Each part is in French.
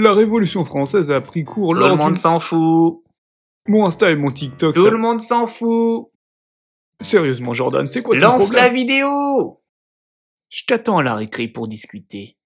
La Révolution française a pris cours Tout le monde s'en fout. Mon Insta et mon TikTok, Tout le monde s'en fout. Sérieusement, Jordan, c'est quoi ton Lance problème? la vidéo. Je t'attends à la récré pour discuter.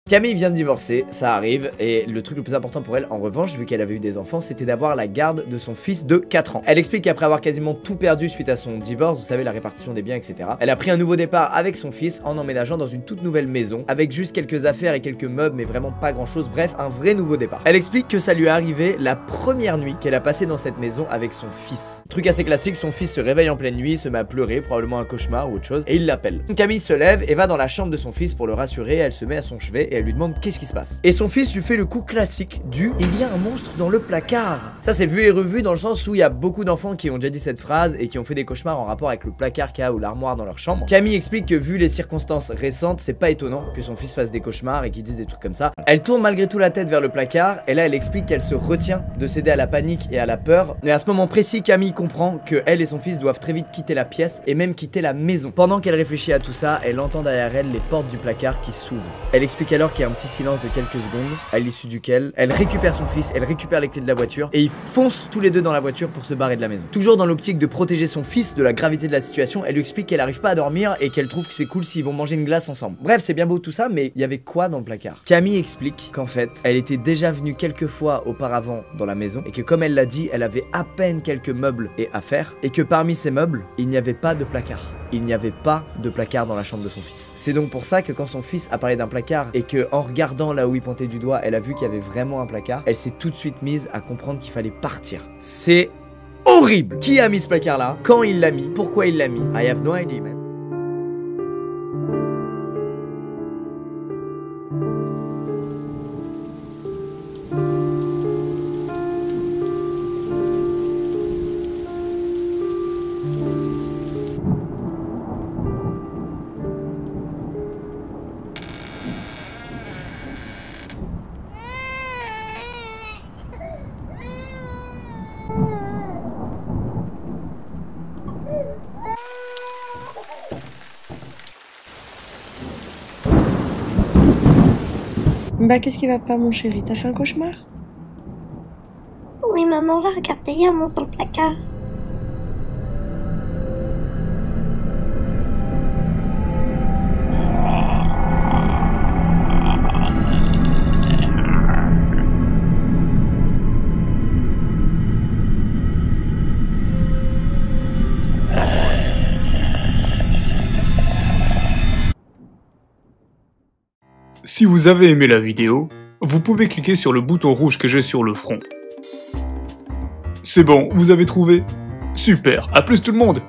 Camille vient de divorcer, ça arrive, et le truc le plus important pour elle, en revanche, vu qu'elle avait eu des enfants, c'était d'avoir la garde de son fils de 4 ans. Elle explique qu'après avoir quasiment tout perdu suite à son divorce, vous savez, la répartition des biens, etc., elle a pris un nouveau départ avec son fils en emménageant dans une toute nouvelle maison, avec juste quelques affaires et quelques meubles, mais vraiment pas grand chose, bref, un vrai nouveau départ. Elle explique que ça lui est arrivé la première nuit qu'elle a passée dans cette maison avec son fils. Truc assez classique, son fils se réveille en pleine nuit, se met à pleurer, probablement un cauchemar ou autre chose, et il l'appelle. Camille se lève et va dans la chambre de son fils pour le rassurer, elle se met à son chevet et elle lui demande qu'est-ce qui se passe. Et son fils lui fait le coup classique du « il y a un monstre dans le placard ». Ça c'est vu et revu dans le sens où il y a beaucoup d'enfants qui ont déjà dit cette phrase et qui ont fait des cauchemars en rapport avec le placard qu'il y a ou l'armoire dans leur chambre. Camille explique que vu les circonstances récentes, c'est pas étonnant que son fils fasse des cauchemars et qu'il dise des trucs comme ça. Elle tourne malgré tout la tête vers le placard et là elle explique qu'elle se retient de céder à la panique et à la peur. Et à ce moment précis, Camille comprend que elle et son fils doivent très vite quitter la pièce et même quitter la maison. Pendant qu'elle réfléchit à tout ça, elle entend derrière elle les portes du placard qui s'ouvrent. Elle explique alors qu'il y a un petit silence de quelques secondes, à l'issue duquel elle récupère son fils, elle récupère les clés de la voiture et ils foncent tous les deux dans la voiture pour se barrer de la maison. Toujours dans l'optique de protéger son fils de la gravité de la situation, elle lui explique qu'elle arrive pas à dormir et qu'elle trouve que c'est cool s'ils vont manger une glace ensemble. Bref, c'est bien beau tout ça, mais il y avait quoi dans le placard? Camille explique qu'en fait, elle était déjà venue quelques fois auparavant dans la maison et que comme elle l'a dit, elle avait à peine quelques meubles et affaires et que parmi ces meubles, il n'y avait pas de placard. Il n'y avait pas de placard dans la chambre de son fils. C'est donc pour ça que quand son fils a parlé d'un placard et que en regardant là où il pointait du doigt, elle a vu qu'il y avait vraiment un placard, elle s'est tout de suite mise à comprendre qu'il fallait partir. C'est horrible! Qui a mis ce placard là? Quand il l'a mis? Pourquoi il l'a mis? I have no idea, man. Bah qu'est-ce qui va pas mon chéri? T'as fait un cauchemar? Oui maman, là regardez, il y a un monstre dans le placard. Si vous avez aimé la vidéo, vous pouvez cliquer sur le bouton rouge que j'ai sur le front. C'est bon, vous avez trouvé? Super, à plus tout le monde!